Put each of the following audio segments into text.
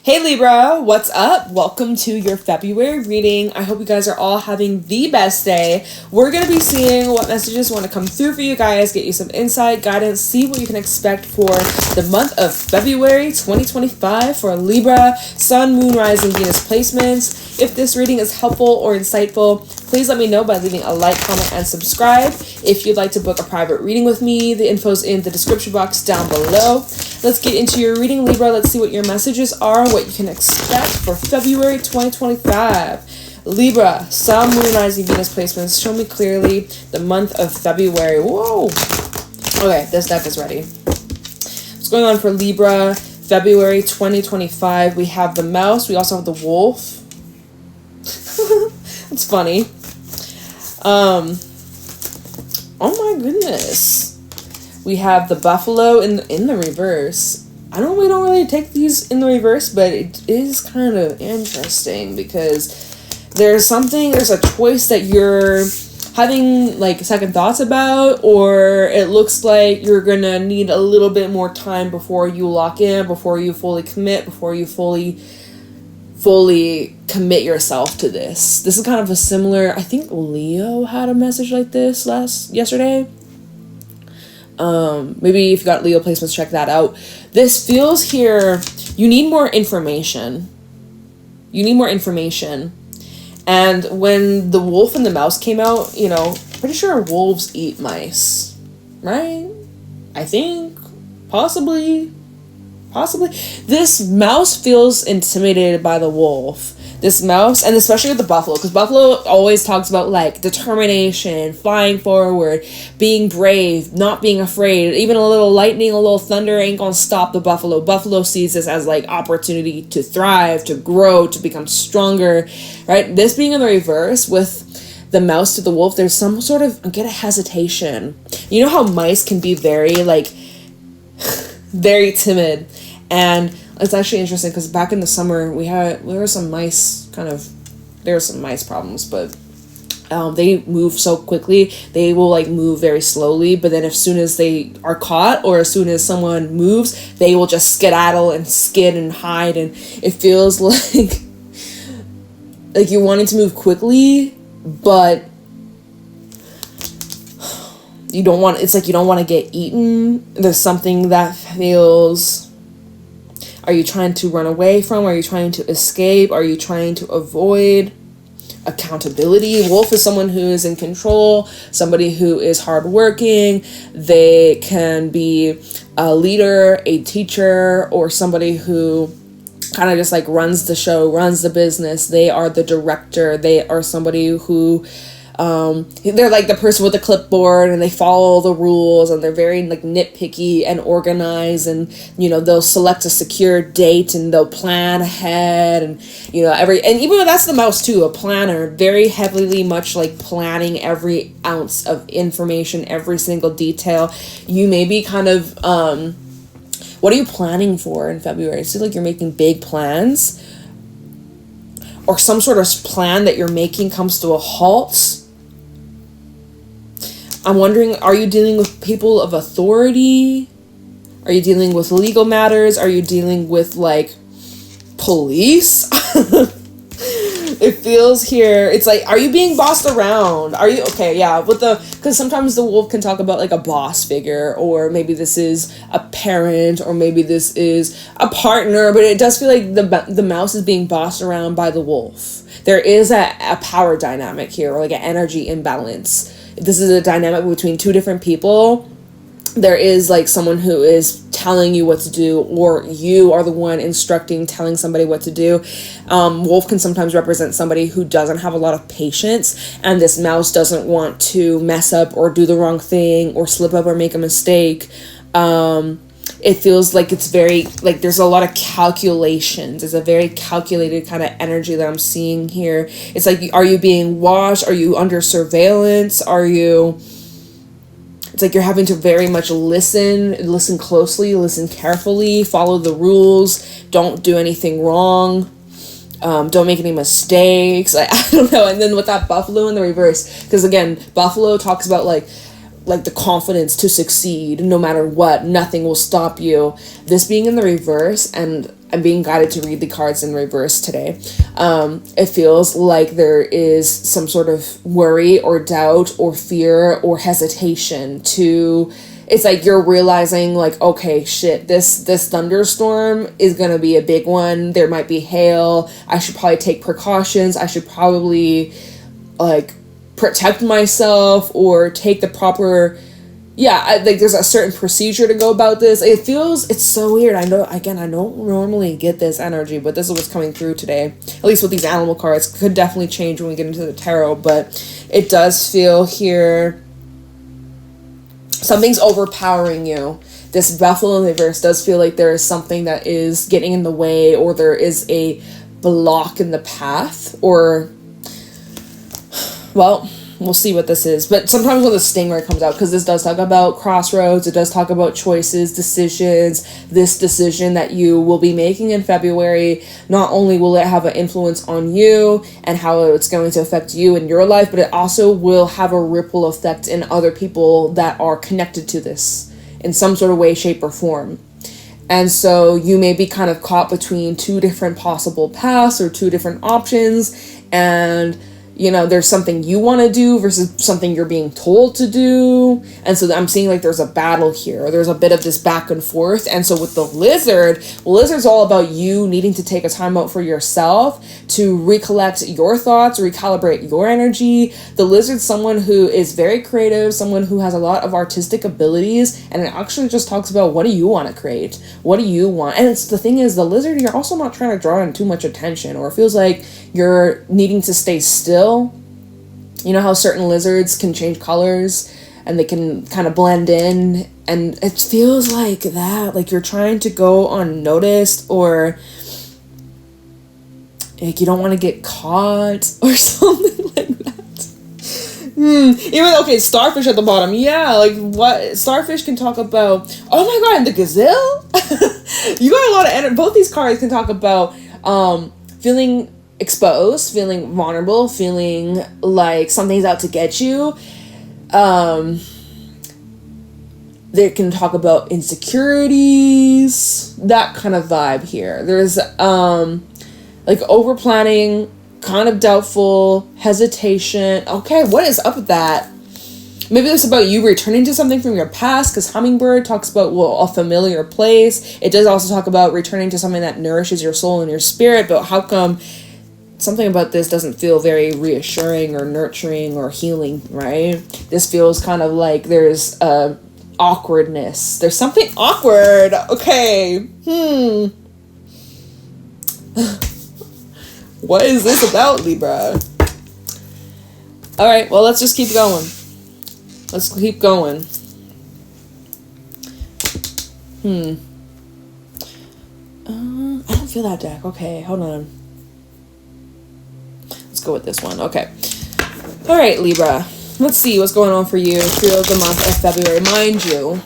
Hey Libra, what's up? Welcome to your February reading. I hope you guys are all having the best day. We're going to be seeing what messages want to come through for you guys, get you some insight, guidance, see what you can expect for the month of February 2025 for Libra, Sun, Moon, Rising, Venus placements. If this reading is helpful or insightful, please let me know by leaving a like, comment, and subscribe. If you'd like to book a private reading with me, the info's in the description box down below. Let's get into your reading, Libra. Let's see what your messages are, what you can expect for February 2025. Libra, Sun, Moon, Rising, Venus placements. Show me clearly the month of February. Whoa. Okay, this deck is ready. What's going on for Libra, February 2025? We have the mouse. We also have the wolf. It's funny. Oh my goodness. We have the buffalo in the reverse. We don't really take these in the reverse, but it is kind of interesting because there's a choice that you're having like second thoughts about, or it looks like you're gonna need a little bit more time before you lock in, before you fully commit, before you fully commit yourself to this. This is kind of a similar, I think Leo had a message like this yesterday. Maybe if you got Leo placements, check that out. This feels here, you need more information. And when the wolf and the mouse came out, pretty sure wolves eat mice, right? I think, possibly. This mouse feels intimidated by the wolf. This mouse, and especially with the buffalo, because buffalo always talks about like determination, flying forward, being brave, not being afraid. Even a little lightning, a little thunder ain't gonna stop the buffalo. Buffalo sees this as like opportunity to thrive, to grow, to become stronger, right? This being in the reverse with the mouse to the wolf, there's some sort of, get a hesitation. You know how mice can be very like, very timid. And it's actually interesting because back in the summer there were some mice problems, but they move so quickly. They will like move very slowly, but then as soon as they are caught or as soon as someone moves, they will just skedaddle and skid and hide, and it feels like you're wanting to move quickly, but you don't want to get eaten. There's something that feels, are you trying to run away from? Are you trying to escape? Are you trying to avoid accountability? Wolf is someone who is in control, somebody who is hardworking. They can be a leader, a teacher, or somebody who kind of just like runs the show, runs the business. They are the director. They are somebody who they're like the person with the clipboard, and they follow the rules, and they're very like nitpicky and organized, and they'll select a secure date and they'll plan ahead, and and even though that's the mouse too, a planner, very heavily much like planning every ounce of information, every single detail. You may be kind of what are you planning for in February? It seems like you're making big plans, or some sort of plan that you're making comes to a halt. I'm wondering, are you dealing with people of authority? Are you dealing with legal matters? Are you dealing with like police? It feels here, it's like, are you being bossed around? Are you okay? Yeah, because sometimes the wolf can talk about like a boss figure, or maybe this is a parent, or maybe this is a partner, but it does feel like the mouse is being bossed around by the wolf. There is a power dynamic here, or like an energy imbalance. This is a dynamic between two different people. There is like someone who is telling you what to do, or you are the one telling somebody what to do. Wolf can sometimes represent somebody who doesn't have a lot of patience, and this mouse doesn't want to mess up or do the wrong thing or slip up or make a mistake. It feels like it's very, like there's a lot of calculations. It's a very calculated kind of energy that I'm seeing here. It's like, are you being watched? Are you under surveillance? It's like you're having to very much listen closely, listen carefully, follow the rules, don't do anything wrong, don't make any mistakes. I don't know. And then with that buffalo in the reverse, because again, buffalo talks about like like the confidence to succeed no matter what. Nothing will stop you. This being in the reverse, and I'm being guided to read the cards in reverse today. It feels like there is some sort of worry or doubt or fear or hesitation to, it's like you're realizing like, okay, shit, this thunderstorm is gonna be a big one. There might be hail. I should probably take precautions. I should probably like protect myself or take the proper, like there's a certain procedure to go about this. It's so weird. I know, again, I don't normally get this energy, but this is what's coming through today, at least with these animal cards. Could definitely change when we get into the tarot, but it does feel here something's overpowering you. This buffalo in the reverse does feel like there is something that is getting in the way, or there is a block in the path, or, well, we'll see what this is. But sometimes when the stingray comes out, because this does talk about crossroads, it does talk about choices, decisions, this decision that you will be making in February. Not only will it have an influence on you and how it's going to affect you in your life, but it also will have a ripple effect in other people that are connected to this in some sort of way, shape, or form. And so you may be kind of caught between two different possible paths or two different options, and you know, there's something you want to do versus something you're being told to do. And so I'm seeing like there's a battle here. There's a bit of this back and forth. And so with the lizard's all about you needing to take a time out for yourself to recollect your thoughts, recalibrate your energy. The lizard's someone who is very creative, someone who has a lot of artistic abilities. And it actually just talks about, what do you want to create? What do you want? And it's the thing is, the lizard, you're also not trying to draw in too much attention, or it feels like you're needing to stay still. You know how certain lizards can change colors and they can kind of blend in, and it feels like that, like you're trying to go unnoticed, or like you don't want to get caught or something like that. Even, okay, starfish at the bottom. Yeah, like what? Starfish can talk about, oh my god, and the gazelle? You got a lot of energy. Both these cards can talk about feeling exposed, feeling vulnerable, feeling like something's out to get you. They can talk about insecurities, that kind of vibe here. There's like over planning, kind of doubtful, hesitation. Okay, what is up with that? Maybe it's about you returning to something from your past, because Hummingbird talks about, well, a familiar place. It does also talk about returning to something that nourishes your soul and your spirit, but how come something about this doesn't feel very reassuring or nurturing or healing, right? This feels kind of like there's awkwardness. There's something awkward. Okay. What is this about, Libra? All right, well, let's just keep going. Let's keep going. I don't feel that deck. Okay, hold on. Go with this one. Okay. All right, Libra. Let's see what's going on for you through the month of February. Mind you,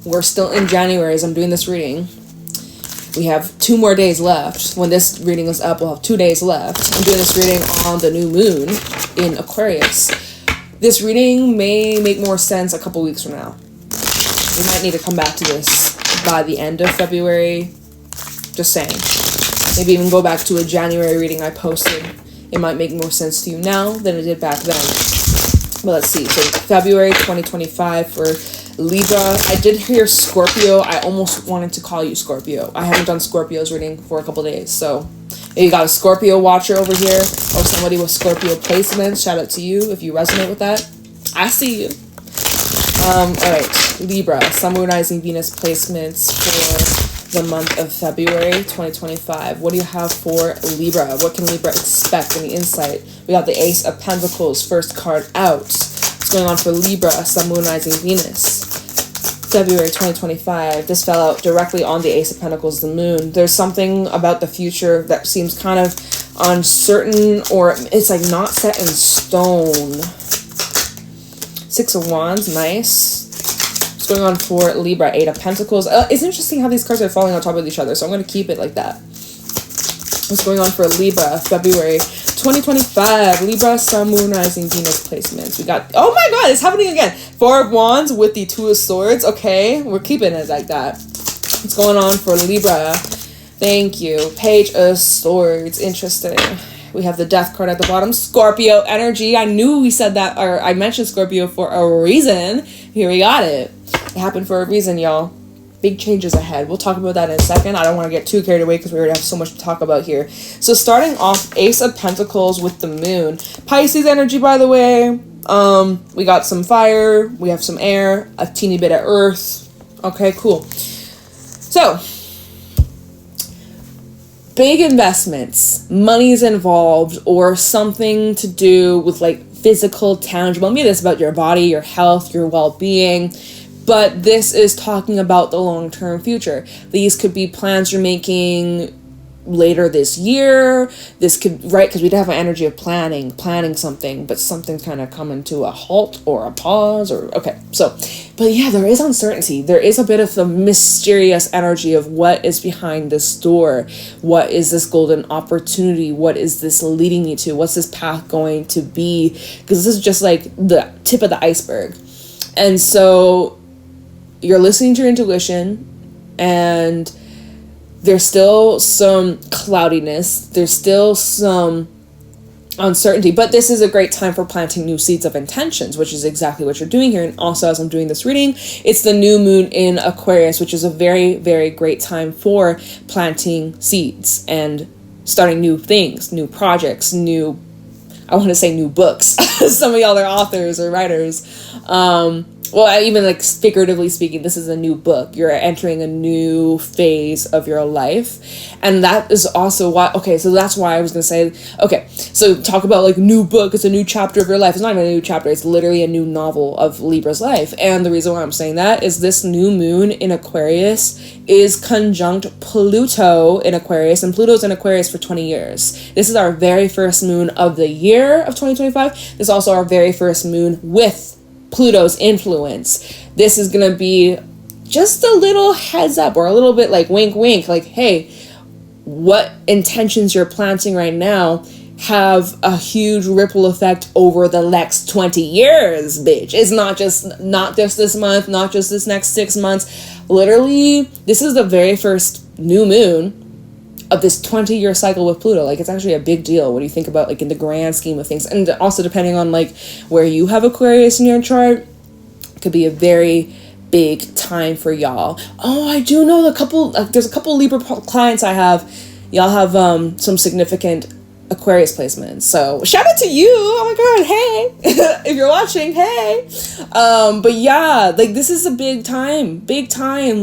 we're still in January as I'm doing this reading. We have 2 more days left. When this reading is up, we'll have 2 days left. I'm doing this reading on the new moon in Aquarius. This reading may make more sense a couple weeks from now. We might need to come back to this by the end of February. Just saying. Maybe even go back to a January reading I posted. It might make more sense to you now than it did back then. But let's see. So February 2025 for Libra. I did hear Scorpio. I almost wanted to call you Scorpio. I haven't done Scorpio's reading for a couple days. So you got a Scorpio watcher over here, or somebody with Scorpio placements. Shout out to you if you resonate with that. I see you. All right. Libra. Sun, Moon, Rising, Venus placements for the month of February 2025. What do you have for Libra? What can Libra expect? Any insight? We got the Ace of Pentacles, first card out. What's going on for Libra, Sun, Moon, Rising, Venus? February 2025. This fell out directly on the Ace of Pentacles, the Moon. There's something about the future that seems kind of uncertain, or it's like not set in stone. 6 of Wands, nice. Going on for Libra, 8 of Pentacles. It's interesting how these cards are falling on top of each other, so I'm going to keep it like that. What's going on for Libra, February 2025? Libra, Sun, Moon, Rising, Venus placements. We got, oh my god, it's happening again. 4 of Wands with the 2 of Swords. Okay, we're keeping it like that. What's going on for Libra? Thank you. Page of Swords. Interesting. We have the Death card at the bottom. Scorpio energy. I knew we said that, or I mentioned Scorpio for a reason. Here we got it. It happened for a reason, y'all. Big changes ahead. We'll talk about that in a second. I don't want to get too carried away because we already have so much to talk about here. So starting off, Ace of Pentacles with the Moon. Pisces energy, by the way. We got some fire. We have some air. A teeny bit of earth. Okay, cool. So, big investments. Money's involved or something to do with like physical, tangible. Maybe this about your body, your health, your well-being. But this is talking about the long-term future. These could be plans you're making later this year. This could, right, because we'd have an energy of planning something, but something's kind of coming to a halt or a pause or, okay. So, but yeah, there is uncertainty. There is a bit of the mysterious energy of what is behind this door. What is this golden opportunity? What is this leading me to? What's this path going to be? Because this is just like the tip of the iceberg. And so you're listening to your intuition, and there's still some cloudiness. There's still some uncertainty, but this is a great time for planting new seeds of intentions, which is exactly what you're doing here. And also, as I'm doing this reading, it's the new moon in Aquarius, which is a very, very great time for planting seeds and starting new things, new projects, I want to say new books. Some of y'all are authors or writers. Well, even like figuratively speaking, this is a new book. You're entering a new phase of your life. And that is also why, okay, so that's why I was going to say, okay, so talk about like new book. It's a new chapter of your life. It's not even a new chapter. It's literally a new novel of Libra's life. And the reason why I'm saying that is this new moon in Aquarius is conjunct Pluto in Aquarius. And Pluto's in Aquarius for 20 years. This is our very first moon of the year of 2025. This is also our very first moon with Pluto's influence. This is going to be just a little heads up or a little bit like wink, wink, like, hey, what intentions you're planting right now have a huge ripple effect over the next 20 years, bitch. It's not just this month, not just this next 6 months. Literally, this is the very first new moon of this 20-year cycle with Pluto. Like, it's actually a big deal when you think about, like, in the grand scheme of things. And also, depending on, like, where you have Aquarius in your chart, it could be a very big time for y'all. Oh, I do know there's a couple Libra clients I have. Y'all have some significant Aquarius placements. So, shout out to you! Oh my god, hey! If you're watching, hey! But yeah, like, this is a big time.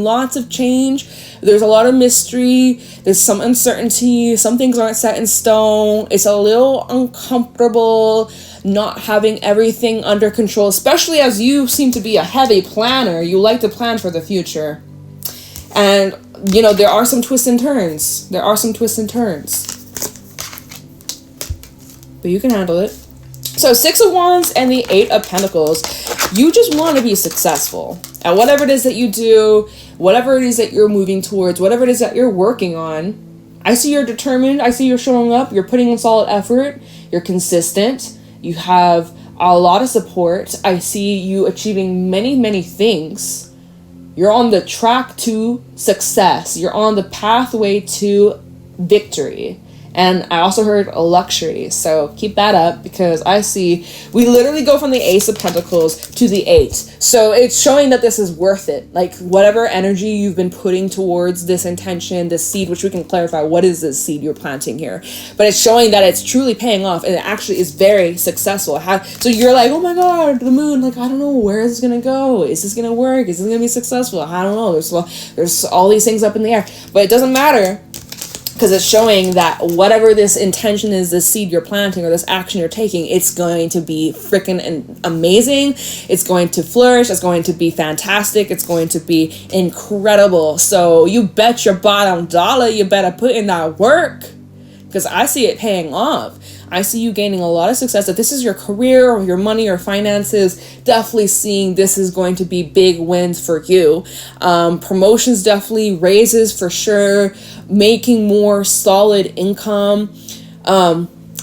Lots of change. There's a lot of mystery. There's some uncertainty. Some things aren't set in stone. It's a little uncomfortable not having everything under control, especially as you seem to be a heavy planner. You like to plan for the future. And, you know, there are some twists and turns. But you can handle it. So 6 of Wands and the 8 of Pentacles. You just want to be successful at whatever it is that you do, whatever it is that you're moving towards, whatever it is that you're working on. I see you're determined. I see you're showing up. You're putting in solid effort. You're consistent. You have a lot of support. I see you achieving many, many things. You're on the track to success. You're on the pathway to victory. And I also heard a luxury, so keep that up, because I see we literally go from the Ace of Pentacles to the 8. So it's showing that this is worth it. Like, whatever energy you've been putting towards this intention, this seed, which we can clarify, what is this seed you're planting here? But it's showing that it's truly paying off, and it actually is very successful. So you're like, oh my god, the moon, like, I don't know, where is this going to go? Is this going to work? Is this going to be successful? I don't know. There's all these things up in the air. But it doesn't matter, because it's showing that whatever this intention is, this seed you're planting or this action you're taking, it's going to be freaking amazing. It's going to flourish. It's going to be fantastic. It's going to be incredible. So you bet your bottom dollar you better put in that work, because I see it paying off. I see you gaining a lot of success. If this is your career or your money or finances, definitely seeing this is going to be big wins for you. Promotions, definitely raises for sure, making more solid income.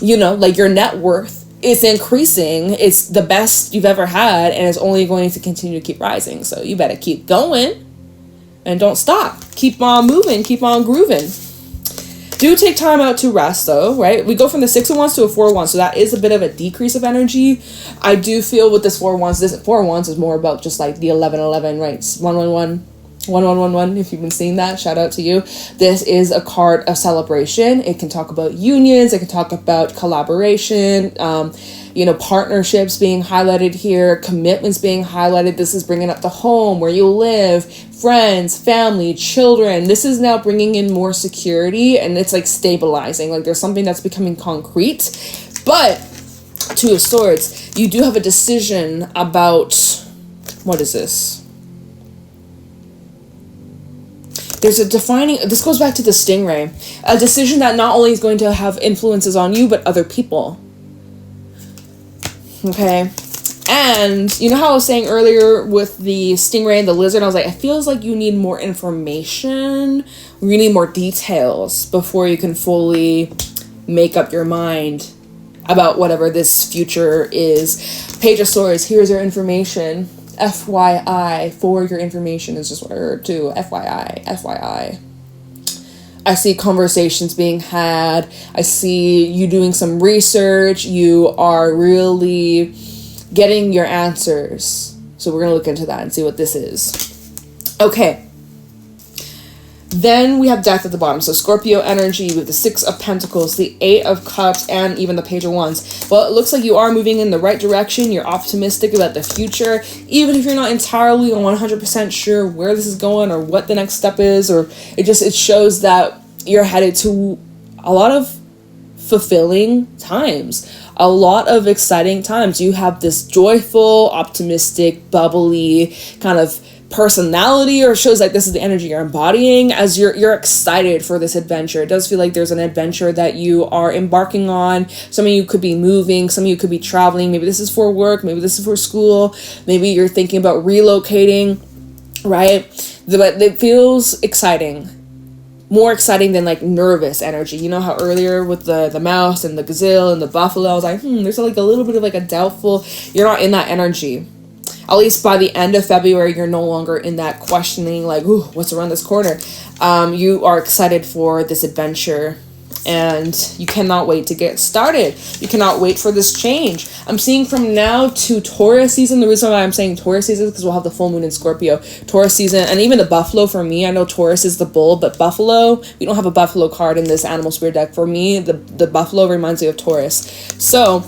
You know, like your net worth is increasing. It's the best you've ever had, and it's only going to continue to keep rising. So you better keep going and don't stop. Keep on moving, keep on grooving. Do take time out to rest though, right? We go from the 6 of Wands to a 4 of Wands, so that is a bit of a decrease of energy. I do feel with this 4 of Wands, this 4 of Wands is more about just like the 1111, right? 111. 1111, if you've been seeing that, shout out to you. This is a card of celebration. It can talk about unions, it can talk about collaboration, you know, partnerships being highlighted here, commitments being highlighted. This is bringing up the home where you live, friends, family, children. This is now bringing in more security, and it's like stabilizing, like there's something that's becoming concrete. But 2 of Swords, you do have a decision about, what is this? There's a defining, this goes back to the stingray, a decision that not only is going to have influences on you, but other people. Okay. And you know how I was saying earlier with the stingray and the lizard, I was like, it feels like you need more information. You need more details before you can fully make up your mind about whatever this future is. Page of Swords, here's your information. FYI, for your information is just what I heard too. FYI, FYI. I see conversations being had. I see you doing some research. You are really getting your answers. So we're going to look into that and see what this is. Okay. Then we have Death at the bottom. So Scorpio energy with the 6 of Pentacles, the 8 of Cups, and even the Page of Wands. Well, it looks like you are moving in the right direction. You're optimistic about the future. Even if you're not entirely 100% sure where this is going or what the next step is, or it shows that you're headed to a lot of fulfilling times. A lot of exciting times. You have this joyful, optimistic, bubbly kind of personality, or shows like this is the energy you're embodying as you're excited for this adventure. It does feel like there's an adventure that you are embarking on. Some of you could be moving, some of you could be traveling. Maybe this is for work, maybe this is for school, maybe you're thinking about relocating, right? But it feels exciting. More exciting than like nervous energy. You know how earlier with the mouse and the gazelle and the buffalo, I was like, there's like a little bit of like a doubtful, you're not in that energy. At least by the end of February, you're no longer in that questioning, like, ooh, what's around this corner? You are excited for this adventure, and you cannot wait to get started. You cannot wait for this change. I'm seeing from now to Taurus season. The reason why I'm saying Taurus season is because we'll have the full moon in Scorpio. Taurus season, and even the buffalo for me. I know Taurus is the bull, but buffalo, we don't have a buffalo card in this animal spirit deck. For me, the buffalo reminds me of Taurus. So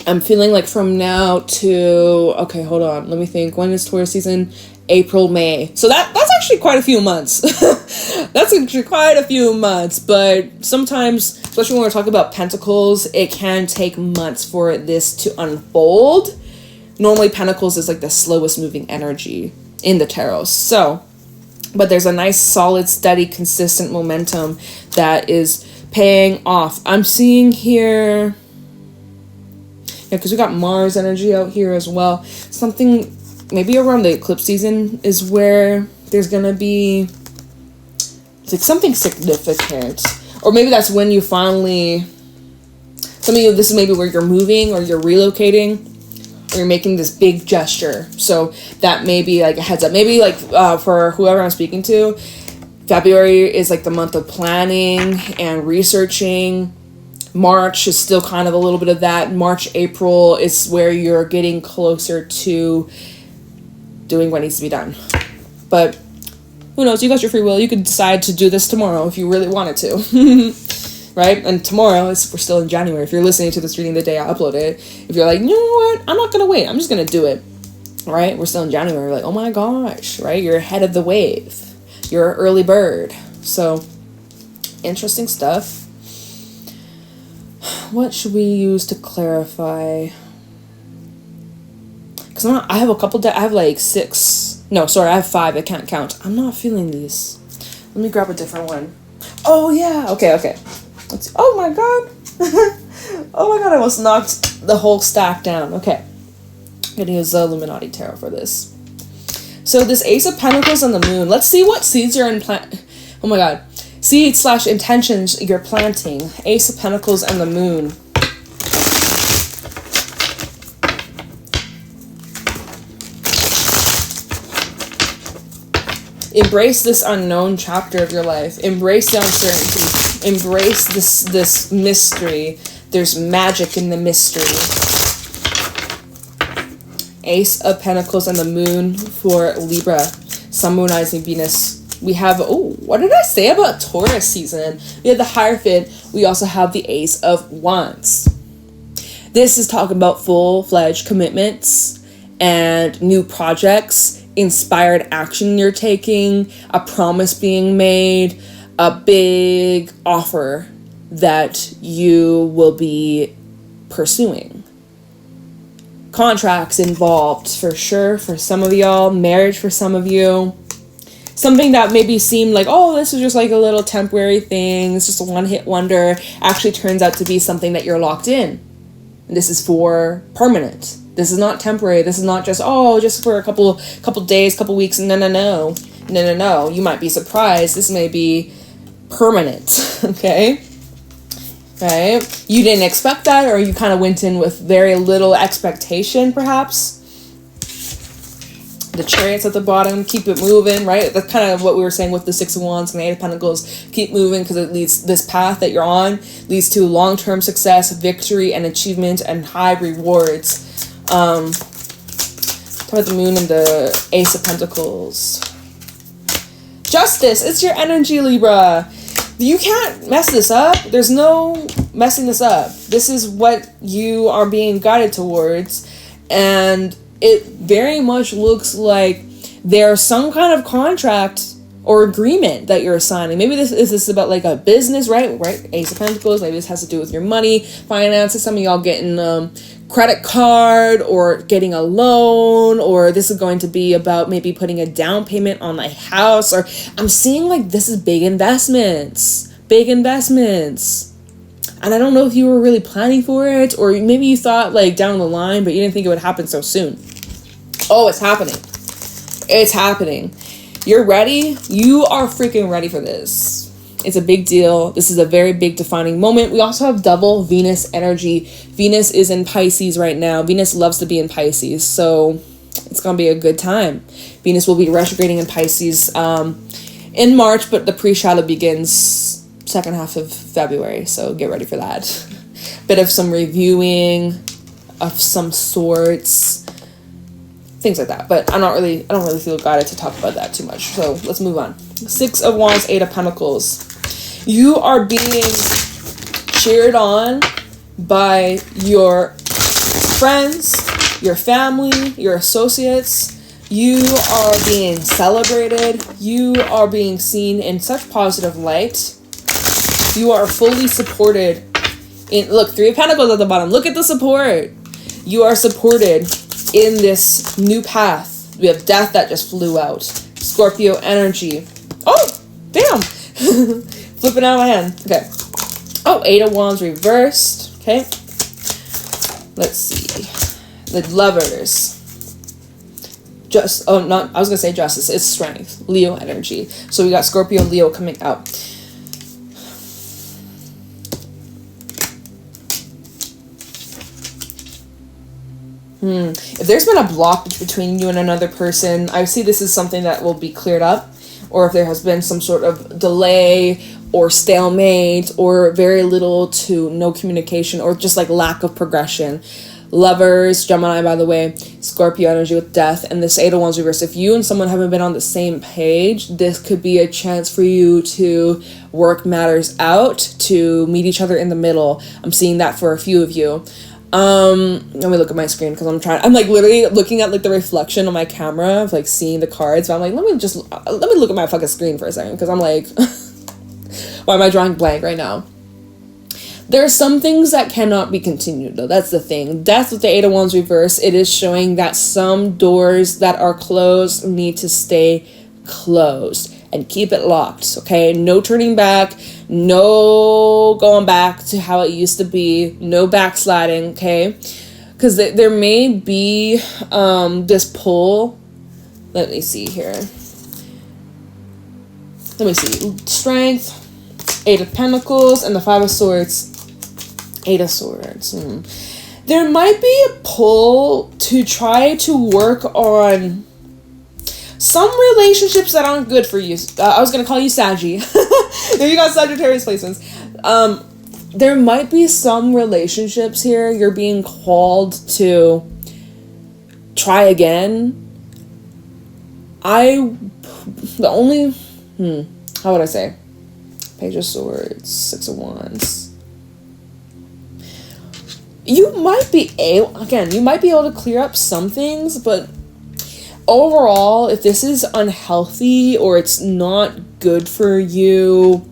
I'm feeling like from now to, okay, hold on. Let me think. When is Taurus season? April, May. So that's actually quite a few months. That's actually quite a few months. But sometimes, especially when we're talking about Pentacles, it can take months for this to unfold. Normally, Pentacles is like the slowest moving energy in the tarot. So, but there's a nice, solid, steady, consistent momentum that is paying off. I'm seeing here, yeah, because we got Mars energy out here as well. Something maybe around the eclipse season is where there's gonna be like something significant, or maybe that's when you finally, some of you, this is maybe where you're moving or you're relocating or you're making this big gesture. So that may be like a heads up. Maybe like for whoever I'm speaking to, February is like the month of planning and researching. March is still kind of a little bit of that. March, April is where you're getting closer to doing what needs to be done. But who knows? You got your free will. You could decide to do this tomorrow if you really wanted to. Right? And tomorrow, we're still in January. If you're listening to this reading the day I upload it, if you're like, you know what? I'm not going to wait. I'm just going to do it. Right? We're still in January. We're like, oh my gosh. Right? You're ahead of the wave. You're an early bird. So, interesting stuff. What should we use to clarify? Because I have a couple, I have like 6. No, sorry, I have 5. I can't count. I'm not feeling these. Let me grab a different one. Oh, yeah. Okay. Let's see. Oh, my God. Oh my god, I almost knocked the whole stack down. Okay. I'm gonna use the Illuminati Tarot for this. So this Ace of Pentacles and the Moon. Let's see what seeds you're in oh my god. Seeds / intentions you're planting. Ace of Pentacles and the Moon. Embrace this unknown chapter of your life. Embrace the uncertainty. Embrace this mystery. There's magic in the mystery. Ace of Pentacles and the Moon for Libra. Sun, Moon, Rising, Venus. We have, oh, what did I say about Taurus season? We have the Hierophant. We also have the Ace of Wands. This is talking about full-fledged commitments and new projects, inspired action you're taking, a promise being made, a big offer that you will be pursuing. Contracts involved for sure for some of y'all, marriage for some of you. Something that maybe seemed like, oh, this is just like a little temporary thing, it's just a one-hit wonder, actually turns out to be something that you're locked in. And this is for permanent. This is not temporary. This is not just, oh, just for a couple days, couple weeks. No. You might be surprised. This may be permanent, okay? Right? You didn't expect that, or you kind of went in with very little expectation, perhaps. The Chariots at the bottom, keep it moving, right? That's kind of what we were saying with the Six of Wands and the Eight of Pentacles. Keep moving, because it leads, this path that you're on leads to long-term success, victory, and achievement, and high rewards. Talk about the Moon and the Ace of Pentacles. Justice, it's your energy, Libra. You can't mess this up. There's no messing this up. This is what you are being guided towards, and it very much looks like there's some kind of contract or agreement that you're signing. Maybe this is about like a business, right? Ace of Pentacles. Maybe this has to do with your money, finances. Some of y'all getting credit card or getting a loan, or this is going to be about maybe putting a down payment on a house, or I'm seeing like this is big investments. And I don't know if you were really planning for it, or maybe you thought like down the line, but you didn't think it would happen so soon. Oh, it's happening. It's happening. You're ready. You are freaking ready for this. It's a big deal. This is a very big defining moment. We also have double Venus energy. Venus is in Pisces right now. Venus loves to be in Pisces, so it's going to be a good time. Venus will be retrograding in Pisces in March, but the pre-shadow begins second half of February, so get ready for that. Bit of some reviewing of some sorts, things like that, but I don't really feel guided to talk about that too much, so let's move on. Six of Wands, Eight of Pentacles. You are being cheered on by your friends, your family, your associates. You are being celebrated. You are being seen in such positive light. You are fully supported. Look, Three of Pentacles at the bottom. Look at the support. You are supported in this new path. We have Death that just flew out. Scorpio energy. Oh, damn. Flipping out of my hand. Okay. Oh, Eight of Wands reversed. Okay. Let's see. The Lovers. I was gonna say Justice. It's Strength. Leo energy. So we got Scorpio and Leo coming out. If there's been a blockage between you and another person, I see this is something that will be cleared up. Or if there has been some sort of delay or stalemate or very little to no communication or just like lack of progression. Lovers, Gemini, by the way, Scorpio energy with Death, and this Eight of Wands reverse. If you and someone haven't been on the same page, this could be a chance for you to work matters out, to meet each other in the middle. I'm seeing that for a few of you. Let me look at my screen because I'm like literally looking at like the reflection on my camera of like seeing the cards, but I'm like, let me look at my fucking screen for a second because I'm like, why am I drawing blank right now? There are some things that cannot be continued, though. That's the thing. Death with the Eight of Wands reverse. It is showing that some doors that are closed need to stay closed and keep it locked, okay? No turning back, No going back to how it used to be. No backsliding, okay? Because there may be this pull. Let me see here. Let me see. Strength, 8 of Pentacles, and the 5 of Swords. 8 of Swords. There might be a pull to try to work on some relationships that aren't good for you. I was going to call you Saggy. There you got Sagittarius placements. There might be some relationships here you're being called to try again. How would I say? Page of Swords, 6 of Wands. You might be able to clear up some things, but overall, if this is unhealthy or it's not good for you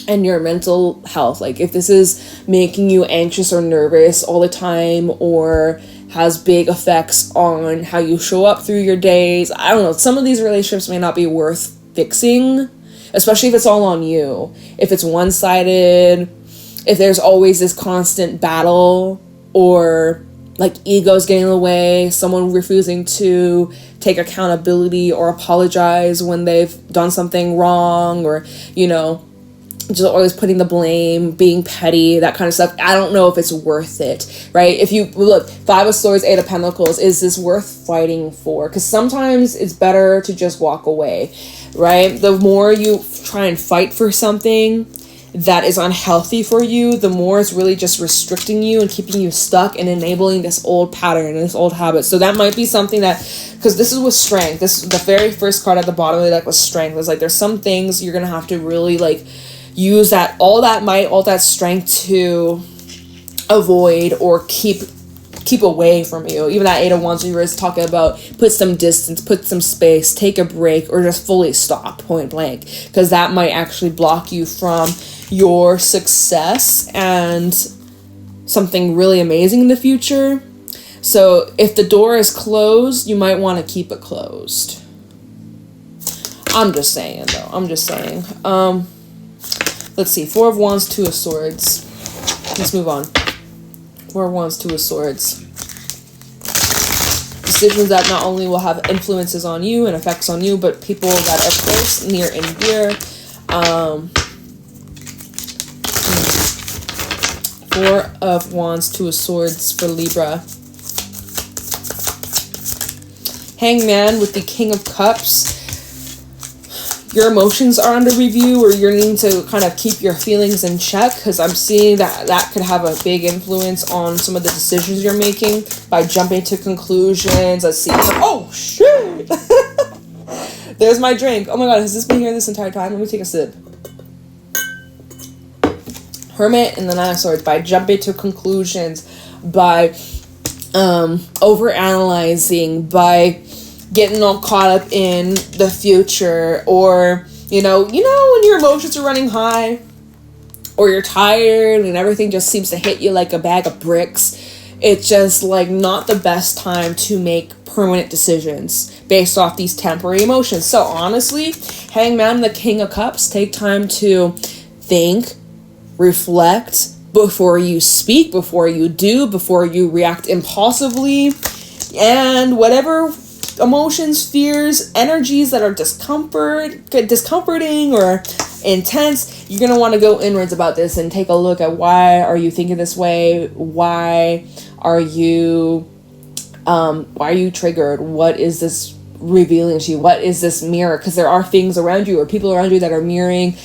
and your mental health, like if this is making you anxious or nervous all the time or has big effects on how you show up through your days, I don't know, some of these relationships may not be worth fixing, especially if it's all on you. If it's one-sided, if there's always this constant battle, or like egos getting in the way, someone refusing to take accountability or apologize when they've done something wrong, or, you know, just always putting the blame, being petty, that kind of stuff. I don't know if it's worth it, right? If you look, 5 of Swords, 8 of Pentacles, is this worth fighting for? Because sometimes it's better to just walk away, right? The more you try and fight for something that is unhealthy for you, the more it's really just restricting you and keeping you stuck and enabling this old pattern and this old habit. So that might be something that, because this is with strength, this is the very first card at the bottom of the deck was strength. It's like there's some things you're gonna have to really like use that all that might, all that strength to avoid or keep away from you. Even that 8 of Wands we were talking about, put some distance, put some space, take a break, or just fully stop, point blank, because that might actually block you from your success and something really amazing in the future. So if the door is closed, you might want to keep it closed. I'm just saying though. I'm just saying. Let's see. 4 of Wands, 2 of Swords. Let's move on. 4 of Wands, 2 of Swords. Decisions that not only will have influences on you and effects on you, but people that are close, near, and dear. 4 of Wands, 2 of Swords for Libra. Hangman with the King of Cups. Your emotions are under review, or you're needing to kind of keep your feelings in check, because I'm seeing that could have a big influence on some of the decisions you're making by jumping to conclusions. Let's see. Oh, shit! There's my drink. Oh my god, has this been here this entire time? Let me take a sip. Hermit and the 9 of Swords. By jumping to conclusions, by overanalyzing, by getting all caught up in the future, or you know when your emotions are running high, or you're tired and everything just seems to hit you like a bag of bricks. It's just like not the best time to make permanent decisions based off these temporary emotions. So honestly, Hangman and the King of Cups, take time to think, reflect before you speak, before you do, before you react impulsively, and whatever emotions, fears, energies that are discomforting or intense, you're going to want to go inwards about this and take a look at why are you thinking this way? Why are you triggered? What is this revealing to you? What is this mirror? Because there are things around you or people around you that are mirroring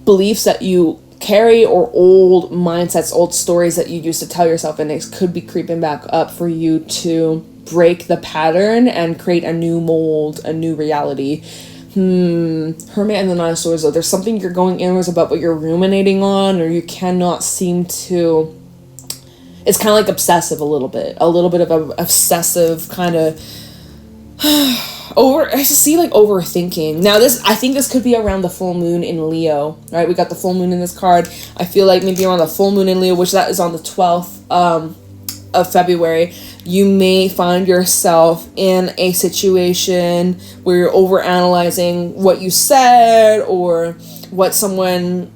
beliefs that you carry, or old mindsets, old stories that you used to tell yourself, and it could be creeping back up for you to break the pattern and create a new mold, a new reality. Hermit and the 9 of Swords, though, there's something you're going inwards about, but you're ruminating on, or you cannot seem to. It's kind of like obsessive a little bit of a obsessive kind of I just see like overthinking. Now I think this could be around the full moon in Leo, right? We got the full moon in this card. I feel like maybe around the full moon in Leo, which that is on the 12th of February, you may find yourself in a situation where you're overanalyzing what you said or what someone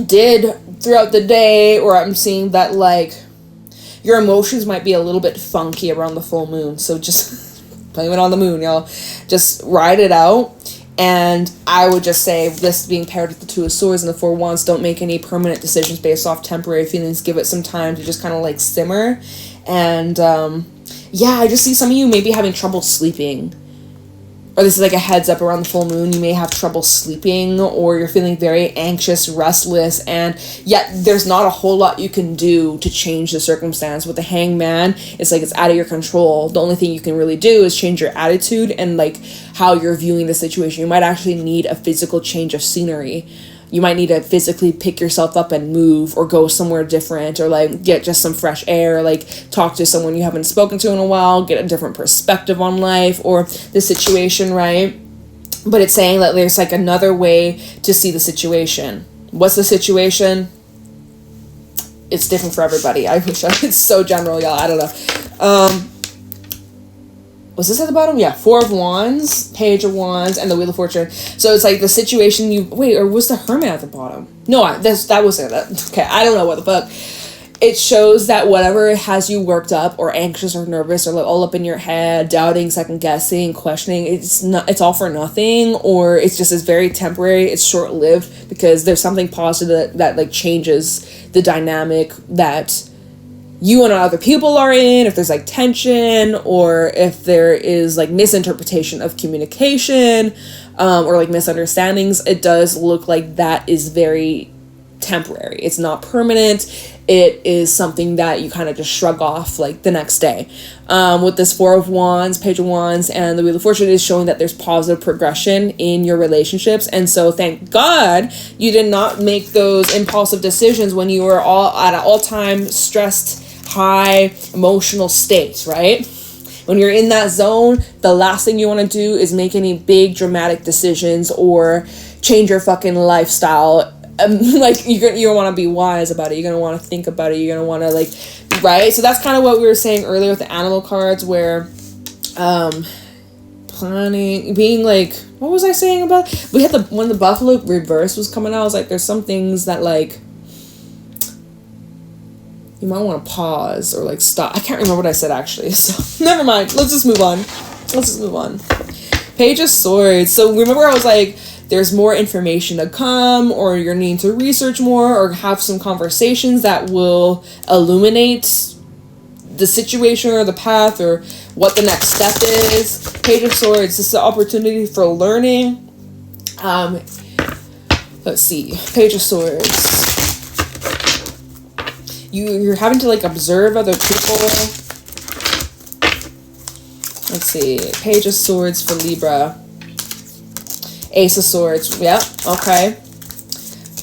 did throughout the day, or I'm seeing that like your emotions might be a little bit funky around the full moon. So just blame it on the moon, y'all. Just ride it out. And I would just say, this being paired with the Two of Swords and the Four of Wands, don't make any permanent decisions based off temporary feelings. Give it some time to just kind of like simmer. And yeah, I just see some of you maybe having trouble sleeping. Or this is like a heads up around the full moon. You may have trouble sleeping, or you're feeling very anxious, restless, and yet there's not a whole lot you can do to change the circumstance. With the Hangman, it's like it's out of your control. The only thing you can really do is change your attitude and like how you're viewing the situation. You might actually need a physical change of scenery. You might need to physically pick yourself up and move, or go somewhere different, or like get just some fresh air, like talk to someone you haven't spoken to in a while, get a different perspective on life or the situation, right? But it's saying that there's like another way to see the situation. What's the situation? It's different for everybody. I wish it's so general, y'all. I don't know. Was this at the bottom? Yeah, Four of Wands, Page of Wands, and the Wheel of Fortune. So it's like the situation or was the Hermit at the bottom? No, that was it. Okay, I don't know what the fuck. It shows that whatever has you worked up or anxious or nervous or like all up in your head, doubting, second guessing, questioning, it's all for nothing, or it's very temporary, it's short-lived, because there's something positive that like changes the dynamic that you and other people are in, if there's like tension, or if there is like misinterpretation of communication, or like misunderstandings. It does look like that is very temporary. It's not permanent. It is something that you kind of just shrug off like the next day. With this Four of Wands, Page of Wands, and the Wheel of Fortune is showing that there's positive progression in your relationships. And so thank God you did not make those impulsive decisions when you were all at an all-time stressed, high emotional state, right? When you're in that zone, the last thing you want to do is make any big dramatic decisions or change your fucking lifestyle. Like you're gonna want to be wise about it. You're gonna want to think about it. You're gonna want to like, right? So that's kind of what we were saying earlier with the animal cards, where planning, being like, what was I saying about? We had when the buffalo reverse was coming out, I was like, there's some things that like you might want to pause or like stop. I can't remember what I said actually, so never mind. Let's just move on. Page of Swords. So remember I was like, there's more information to come, or you're needing to research more or have some conversations that will illuminate the situation or the path or what the next step is. Page of Swords, this is an opportunity for learning. Let's see. Page of Swords. You're having to like observe other people. Let's see. Page of Swords for Libra. Ace of Swords. Yep. Okay.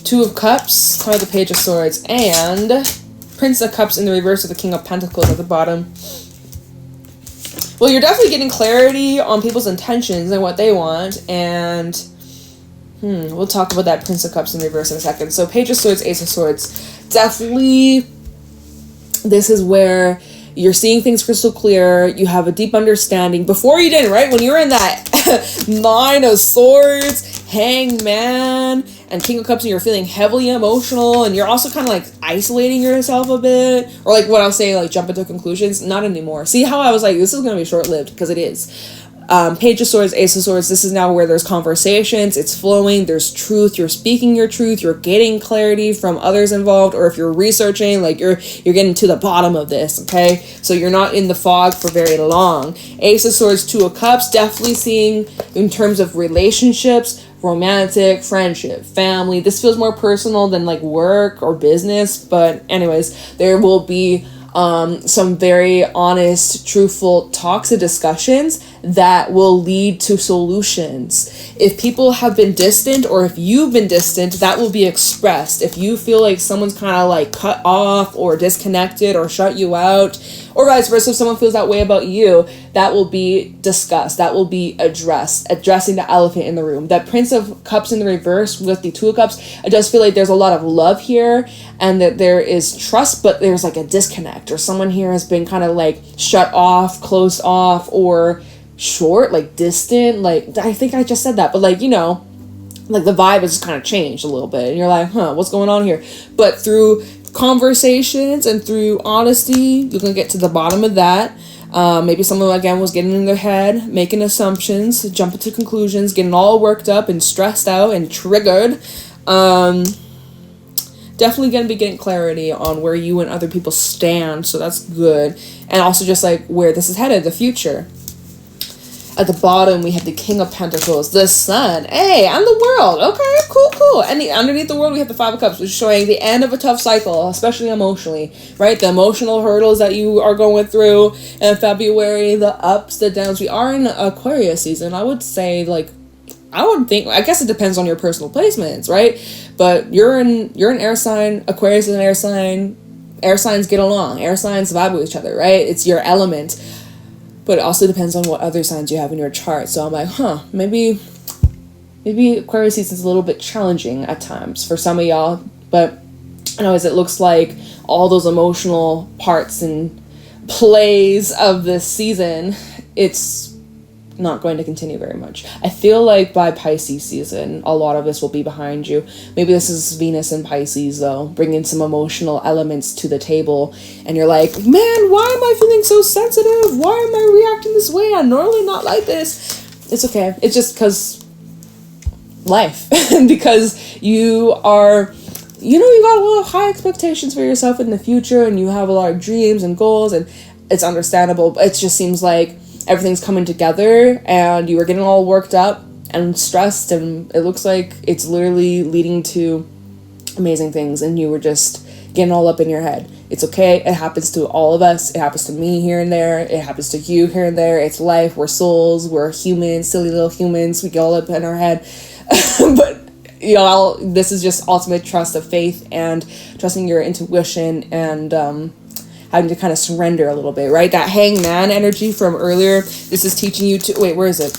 Two of Cups. Card the Page of Swords. And Prince of Cups in the reverse of the King of Pentacles at the bottom. Well, you're definitely getting clarity on people's intentions and what they want. And we'll talk about that Prince of Cups in reverse in a second. So Page of Swords, Ace of Swords. Definitely, this is where you're seeing things crystal clear. You have a deep understanding. Before you didn't, right? When you were in that Nine of Swords, Hangman, and King of Cups, and you're feeling heavily emotional, and you're also kind of like isolating yourself a bit, or like what I was saying, like jump into conclusions. Not anymore. See how I was like, this is going to be short-lived, because it is. Page of Swords, Ace of Swords, this is now where there's conversations, it's flowing, there's truth, you're speaking your truth, you're getting clarity from others involved, or if you're researching, like you're getting to the bottom of this, okay? So you're not in the fog for very long. Ace of Swords, Two of Cups, definitely seeing in terms of relationships, romantic, friendship, family. This feels more personal than like work or business, but anyways, there will be some very honest, truthful talks and discussions that will lead to solutions. If people have been distant, or if you've been distant, that will be expressed. If you feel like someone's kind of like cut off or disconnected or shut you out, Or vice versa, if someone feels that way about you, that will be discussed. That will be addressing the elephant in the room. That Prince of Cups in the reverse with the Two of Cups, I just feel like there's a lot of love here and that there is trust, but there's like a disconnect, or someone here has been kind of like shut off, closed off, or short, like distant. Like, I think I just said that, but like, you know, like the vibe has kind of changed a little bit and you're like, what's going on here? But through conversations and through honesty, you can get to the bottom of that. Maybe someone again was getting in their head, making assumptions, jumping to conclusions, getting all worked up and stressed out and triggered. Definitely going to be getting clarity on where you and other people stand, so that's good. And also just like where this is headed, the future. At the bottom, we have the King of Pentacles, the Sun. Hey, and the World. Okay, cool. And underneath the World, we have the Five of Cups, which is showing the end of a tough cycle, especially emotionally, right? The emotional hurdles that you are going through in February, the ups, the downs. We are in Aquarius season. I would say, like, I guess it depends on your personal placements, right? But you're an air sign. Aquarius is an air sign. Air signs get along. Air signs vibe with each other, right? It's your element. But it also depends on what other signs you have in your chart. So I'm like, maybe Aquarius season is a little bit challenging at times for some of y'all. But anyways, it looks like all those emotional parts and plays of this season, it's not going to continue very much. I feel like by Pisces season, a lot of this will be behind you. Maybe this is Venus in Pisces, though, bringing some emotional elements to the table. And you're like, man, why am I feeling so sensitive? Why am I reacting this way? I'm normally not like this. It's okay. It's just because life. Because you are, you know, you got a lot of high expectations for yourself in the future, and you have a lot of dreams and goals, and it's understandable. But it just seems like everything's coming together and you were getting all worked up and stressed, and it looks like it's literally leading to amazing things, and you were just getting all up in your head. It's okay. It happens to all of us. It happens to me here and there. It happens to you here and there. It's life. We're souls. We're humans, silly little humans. We get all up in our head. But y'all, this is just ultimate trust of faith and trusting your intuition and having to kind of surrender a little bit, right? That hangman energy from earlier, this is teaching you to, wait, where is it?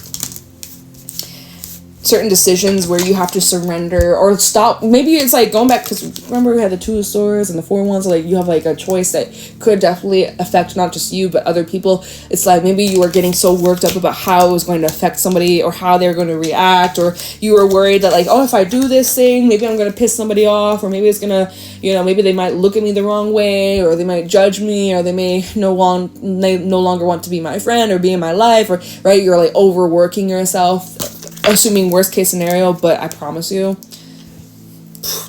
Certain decisions where you have to surrender or stop. Maybe it's like going back, because remember we had the Two of Swords and the Four of Wands, like you have like a choice that could definitely affect not just you, but other people. It's like maybe you were getting so worked up about how it was going to affect somebody or how they're going to react, or you were worried that like, oh, if I do this thing, maybe I'm going to piss somebody off, or maybe it's going to, you know, maybe they might look at me the wrong way, or they might judge me, or they may no longer want to be my friend or be in my life, or right, you're like overworking yourself, assuming worst case scenario. But I promise you,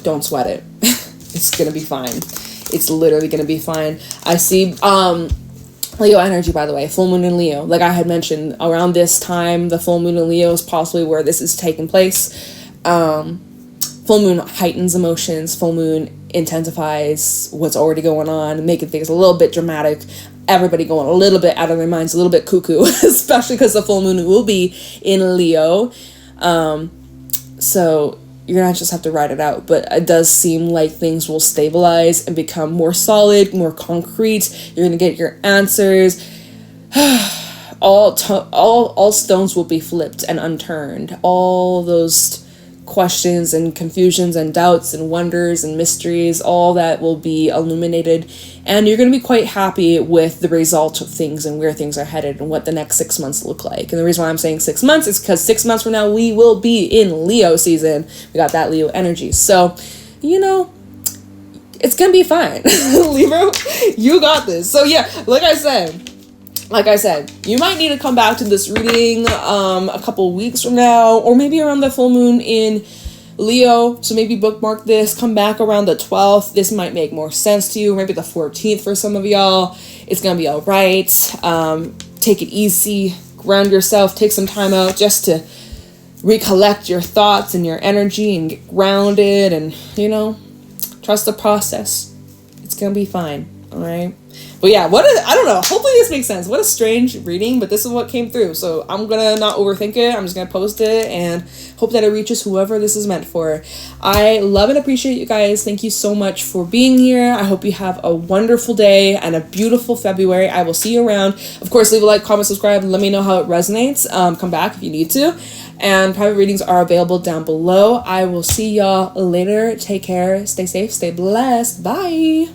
don't sweat it. It's gonna be fine. It's literally gonna be fine. I see Leo energy, by the way, full moon in Leo. Like I had mentioned, around this time, the full moon in Leo is possibly where this is taking place. Full moon heightens emotions. Full moon intensifies what's already going on, making things a little bit dramatic. Everybody going a little bit out of their minds, a little bit cuckoo, especially because the full moon will be in Leo. So you're gonna just have to ride it out. But it does seem like things will stabilize and become more solid, more concrete. You're gonna get your answers. All stones will be flipped and unturned. All those questions and confusions and doubts and wonders and mysteries, all that will be illuminated, and you're going to be quite happy with the result of things and where things are headed and what the next 6 months look like. And the reason why I'm saying 6 months is because 6 months from now we will be in Leo season. We got that Leo energy, so you know it's gonna be fine. Libra, you got this. So yeah, like I said, you might need to come back to this reading a couple weeks from now, or maybe around the full moon in Leo. So maybe bookmark this, come back around the 12th. This might make more sense to you. Maybe the 14th for some of y'all. It's going to be all right. Take it easy, ground yourself, take some time out just to recollect your thoughts and your energy and get grounded, and, you know, trust the process. It's going to be fine. All right. But yeah, I don't know. Hopefully this makes sense. What a strange reading, but this is what came through. So I'm gonna not overthink it. I'm just gonna post it and hope that it reaches whoever this is meant for. I love and appreciate you guys. Thank you so much for being here. I hope you have a wonderful day and a beautiful February. I will see you around. Of course, leave a like, comment, subscribe, and let me know how it resonates. Come back if you need to. And private readings are available down below. I will see y'all later. Take care. Stay safe. Stay blessed. Bye.